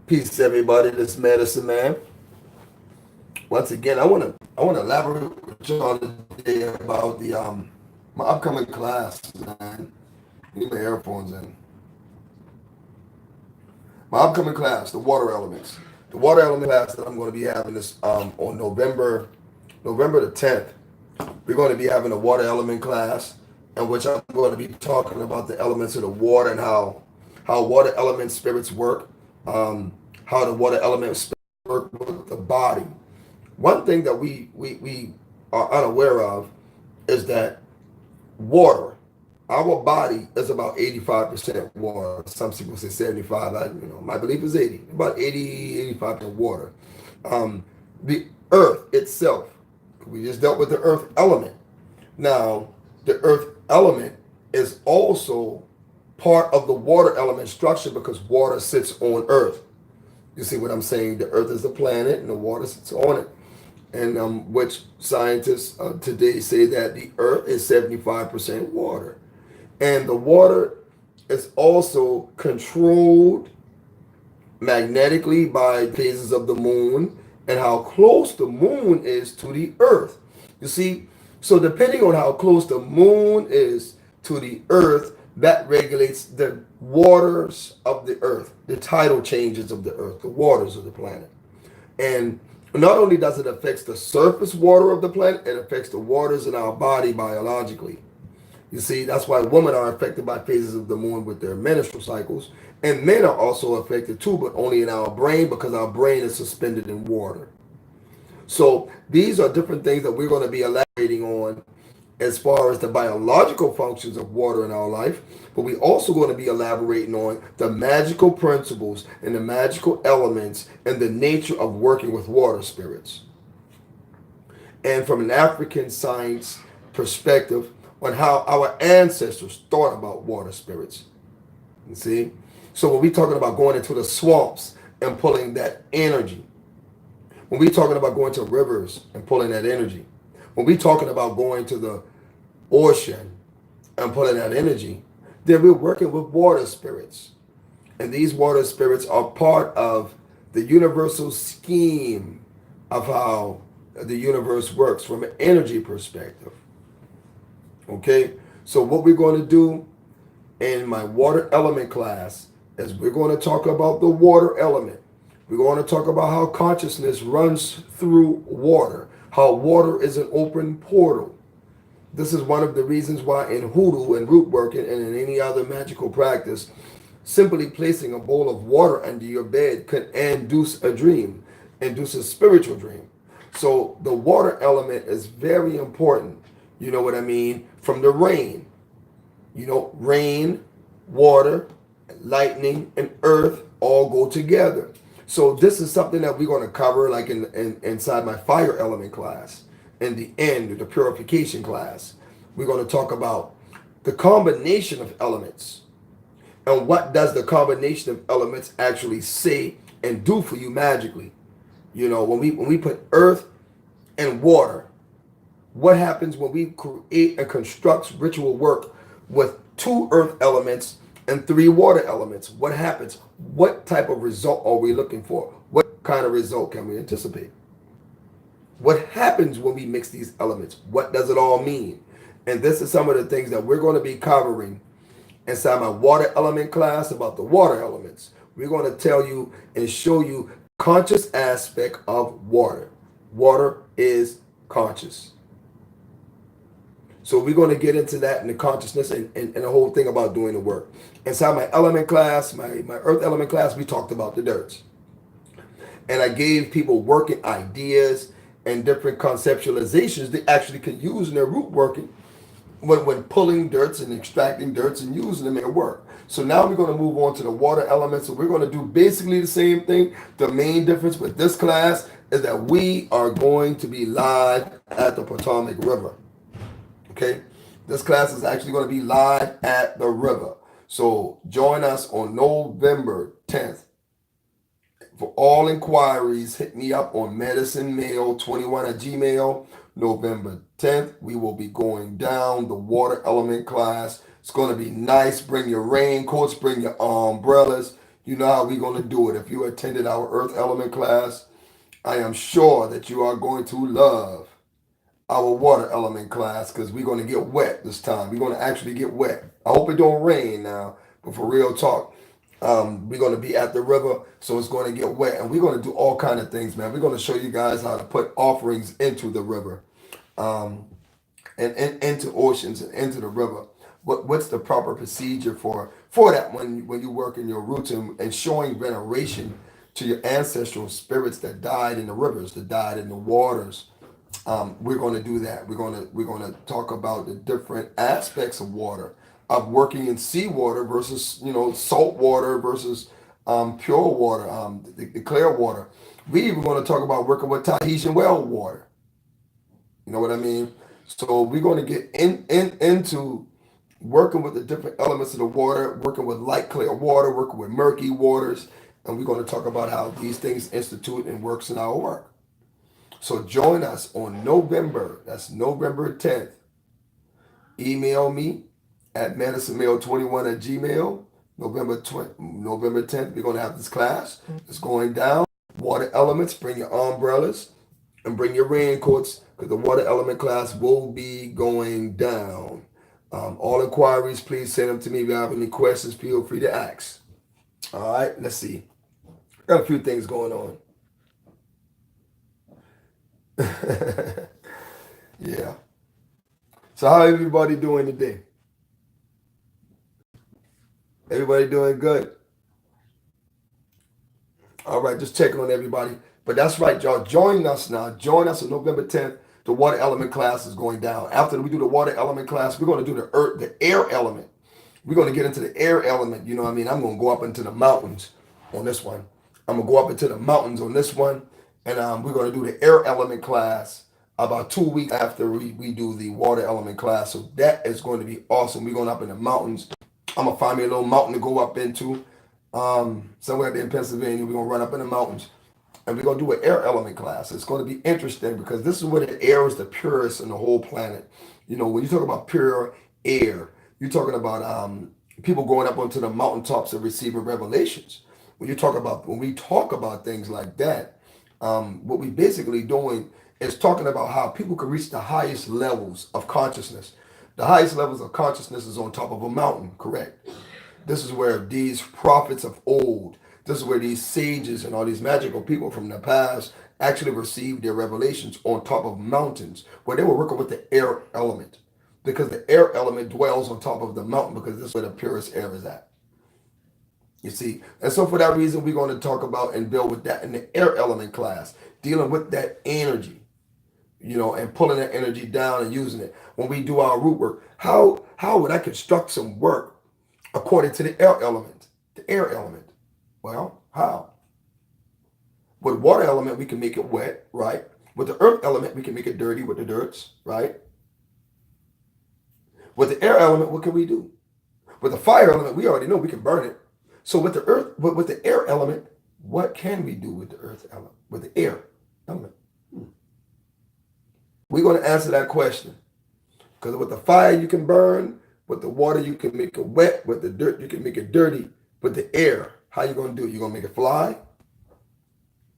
Peace, everybody. This Medicine Man. Once again, I wanna elaborate with y'all today about the my upcoming class, man. Need my earphones in. My upcoming class, the water elements. The water element class that I'm going to be having this on November the 10th. We're going to be having a water element class, in which I'm going to be talking about the elements of the water and how water element spirits work, how the water element spirits work with the body. One thing that we are unaware of is that water, our body is about 85% water. Some people say 75. My belief is 80. About 80, 85% water. The earth itself, we just dealt with the earth element. Now, the earth element is also part of the water element structure because water sits on earth. You see what I'm saying? The earth is the planet and the water sits on it. And which scientists today say that the earth is 75% water. And the water is also controlled magnetically by phases of the moon and how close the moon is to the earth. You see, so depending on how close the moon is to the earth, that regulates the waters of the earth, the tidal changes of the earth, the waters of the planet. And not only does it affect the surface water of the planet, it affects the waters in our body biologically. You see, that's why women are affected by phases of the moon with their menstrual cycles. And men are also affected too, but only in our brain because our brain is suspended in water. So these are different things that we're going to be elaborating on as far as the biological functions of water in our life. But we also going to be elaborating on the magical principles and the magical elements and the nature of working with water spirits. And from an African science perspective, on how our ancestors thought about water spirits. You see? So when we're talking about going into the swamps and pulling that energy, when we're talking about going to rivers and pulling that energy, when we're talking about going to the ocean and pulling that energy, then we're working with water spirits. And these water spirits are part of the universal scheme of how the universe works from an energy perspective. Okay, so what we're going to do in my water element class is we're going to talk about the water element. We're going to talk about how consciousness runs through water, how water is an open portal. This is one of the reasons why in hoodoo and root working and in any other magical practice, simply placing a bowl of water under your bed can induce a dream, induce a spiritual dream. So the water element is very important. You know what I mean? From the rain. Rain, water, lightning, and earth all go together. So this is something that we're going to cover like inside my fire element class. In the end, the purification class, we're going to talk about the combination of elements and what does the combination of elements actually say and do for you magically. When we put earth and water, what happens when we create and construct ritual work with 2 earth elements and 3 water elements? What happens? What type of result are we looking for? What kind of result can we anticipate? What happens when we mix these elements? What does it all mean? And this is some of the things that we're going to be covering inside my water element class about the water elements. We're going to tell you and show you conscious aspect of water. Water is conscious. So we're going to get into that in the consciousness and the whole thing about doing the work. Inside my element class, my earth element class, we talked about the dirts. And I gave people working ideas and different conceptualizations they actually can use in their root working when pulling dirts and extracting dirts and using them in work. So now we're going to move on to the water elements. So we're going to do basically the same thing. The main difference with this class is that we are going to be live at the Potomac River. Okay, this class is actually going to be live at the river. So join us on November 10th. For all inquiries, hit me up on medicinemail21 at Gmail. November 10th, we will be going down the water element class. It's going to be nice. Bring your raincoats, bring your umbrellas. You know how we're going to do it. If you attended our earth element class, I am sure that you are going to love our water element class because we're going to get wet this time. We're going to actually get wet. I hope it don't rain now, but for real talk, we're going to be at the river, so it's going to get wet, and we're going to do all kind of things, man. We're going to show you guys how to put offerings into the river, um, and into oceans and into the river. What's the proper procedure for that when you work in your roots and showing veneration to your ancestral spirits that died in the rivers, that died in the waters. We're going to do that. We're going to talk about the different aspects of water, of working in seawater versus salt water versus pure water, the clear water. We even going to talk about working with Tahitian well water. You know what I mean? So we're going to get into working with the different elements of the water, working with light clear water, working with murky waters, and we're going to talk about how these things institute and works in our work. So join us on that's November 10th. Email me at medicinemale21 at gmail. November 10th, we're going to have this class. It's going down. Water elements, bring your umbrellas and bring your raincoats because the water element class will be going down. All inquiries, please send them to me. If you have any questions, feel free to ask. All right, let's see. Got a few things going on. Yeah. So how everybody doing today? Everybody doing good? All right, just checking on everybody. But that's right, y'all. Join us now. Join us on November 10th. The water element class is going down. After we do the water element class, we're going to do the air element. We're going to get into the air element. You know what I mean? I'm going to go up into the mountains on this one. I'm going to go up into the mountains on this one. And we're going to do the air element class about 2 weeks after we do the water element class. So that is going to be awesome. We're going up in the mountains. I'm going to find me a little mountain to go up into. Somewhere there in Pennsylvania. We're going to run up in the mountains. And we're going to do an air element class. It's going to be interesting because this is where the air is the purest in the whole planet. You know, when you talk about pure air, you're talking about people going up onto the mountaintops and receiving revelations. When we talk about things like that, what we basically doing is talking about how people can reach the highest levels of consciousness. The highest levels of consciousness is on top of a mountain, correct? This is where these prophets of old, this is where these sages and all these magical people from the past actually received their revelations on top of mountains, where they were working with the air element. Because the air element dwells on top of the mountain, because this is where the purest air is at. You see? And so for that reason, we're going to talk about and build with that in the air element class, dealing with that energy, and pulling that energy down and using it. When we do our root work, how would I construct some work according to the air element? The air element. Well, how? With water element, we can make it wet, right? With the earth element, we can make it dirty with the dirts, right? With the air element, what can we do? With the fire element, we already know we can burn it. So with the air element, what can we do with the earth element? With the air element? We're going to answer that question. Because with the fire, you can burn. With the water, you can make it wet. With the dirt, you can make it dirty. With the air, how you going to do it? You going to make it fly?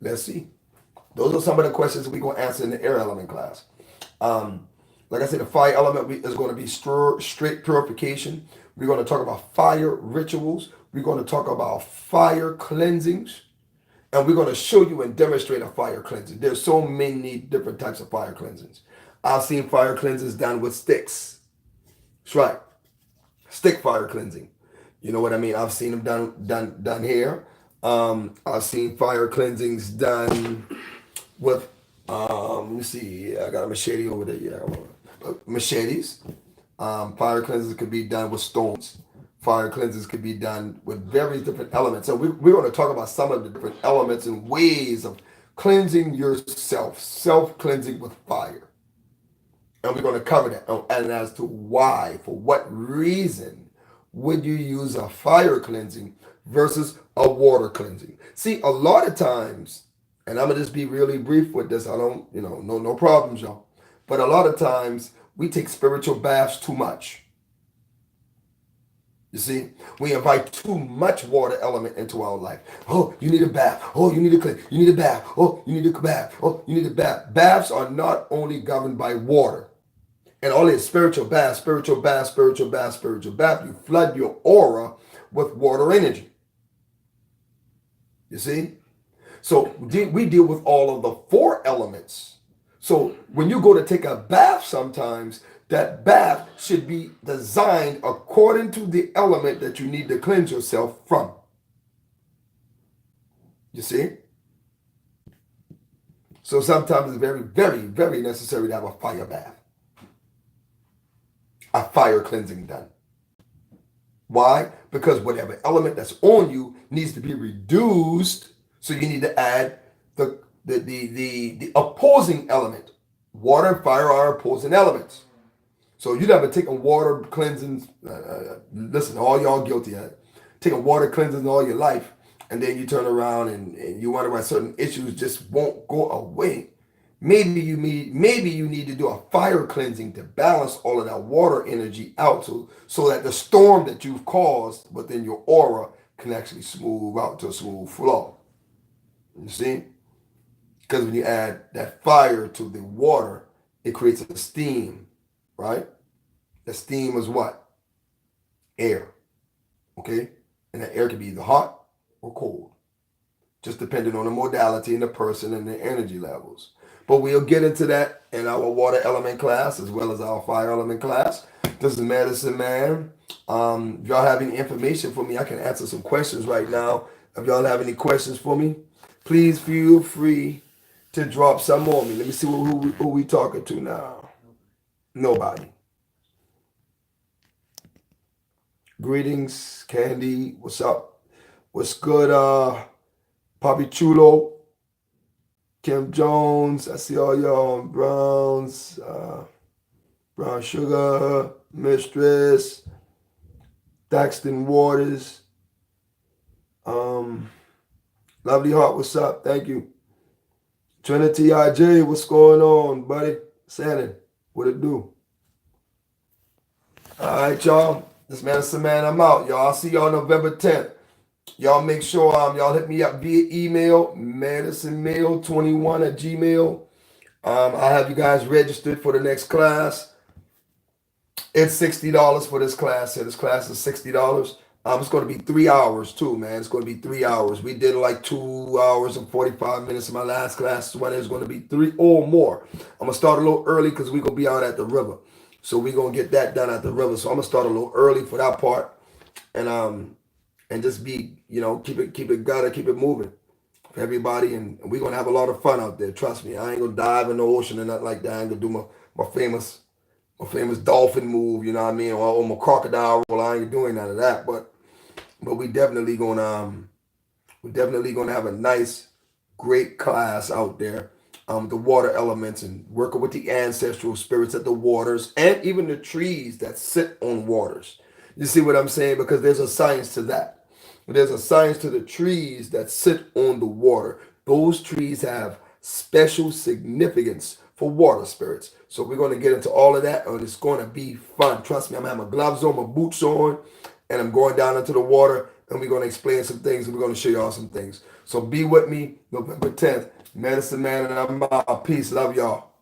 Let's see. Those are some of the questions we're going to answer in the air element class. Like I said, the fire element is going to be straight purification. We're going to talk about fire rituals. We're going to talk about fire cleansings. And we're going to show you and demonstrate a fire cleansing. There's so many different types of fire cleansings. I've seen fire cleansings done with sticks. That's right. Stick fire cleansing. You know what I mean? I've seen them done here. I've seen fire cleansings done with, let me see. I got a machete over there. Yeah, machetes. Fire cleansings could be done with stones. Fire cleansings could be done with various different elements. So we're going to talk about some of the different elements and ways of cleansing yourself, self-cleansing with fire. And we're going to cover that. And as to why, for what reason would you use a fire cleansing versus a water cleansing? See, a lot of times, and I'm going to just be really brief with this. I don't, no problems, y'all. But a lot of times we take spiritual baths too much. You see, we invite too much water element into our life. Oh, you need a bath. Oh, you need a clean. You need a bath. Oh, you need a bath. Oh, you need a bath. Baths are not only governed by water. And all is spiritual bath, spiritual bath, spiritual bath, spiritual bath. You flood your aura with water energy. You see? So we deal with all of the four elements. So when you go to take a bath sometimes, that bath should be designed according to the element that you need to cleanse yourself from. You see? So sometimes it's very, very, very necessary to have a fire bath, a fire cleansing done. Why? Because whatever element that's on you needs to be reduced. So you need to add the opposing element. Water and fire are opposing elements. So you never taken water cleansing. Listen, all y'all guilty of it. Taking water cleansing all your life, and then you turn around and you wonder why certain issues just won't go away. Maybe you need to do a fire cleansing to balance all of that water energy out, so that the storm that you've caused within your aura can actually smooth out to a smooth flow. You see? Because when you add that fire to the water, it creates a steam, right? The steam is what? Air. Okay? And that air can be either hot or cold, just depending on the modality and the person and the energy levels. But we'll get into that in our water element class as well as our fire element class. This is Medicine Man. If y'all have any information for me, I can answer some questions right now. If y'all have any questions for me, please feel free to drop some on me. Let me see who we talking to now. Nobody. Greetings, Candy. What's up? What's good, Papi Chulo? Kim Jones, I see all y'all on Browns, Brown Sugar, Mistress, Daxton Waters, Lovely Heart, what's up? Thank you. Trinity IJ, what's going on, buddy? Shannon, what it do? All right, y'all. This Medicine Man, I'm out, y'all. I'll see y'all November 10th. Y'all make sure y'all hit me up via email, medicinemale21@gmail. I have you guys registered for the next class. It's $60 for this class. So this class is $60. It's going to be 3 hours too, man. It's going to be 3 hours. We did like 2 hours and 45 minutes in my last class. This one is going to be 3 or more. I'm going to start a little early because we're going to be out at the river. So we're going to get that done at the river. So I'm going to start a little early for that part. And just be, keep it gotta keep it moving for everybody, and we're gonna have a lot of fun out there. Trust me, I ain't gonna dive in the ocean or nothing like that. I ain't gonna do my famous dolphin move, you know what I mean, or my crocodile roll. I ain't doing none of that. But we definitely gonna have a nice, great class out there. The water elements and working with the ancestral spirits of the waters and even the trees that sit on waters. You see what I'm saying? Because there's a science to that. There's a science to the trees that sit on the water. Those trees have special significance for water spirits. So we're going to get into all of that, and it's going to be fun. Trust me, I'm going to have my gloves on, my boots on, and I'm going down into the water, and we're going to explain some things, and we're going to show y'all some things. So be with me November 10th. Medicine Man, and I'm out. Peace. Love y'all.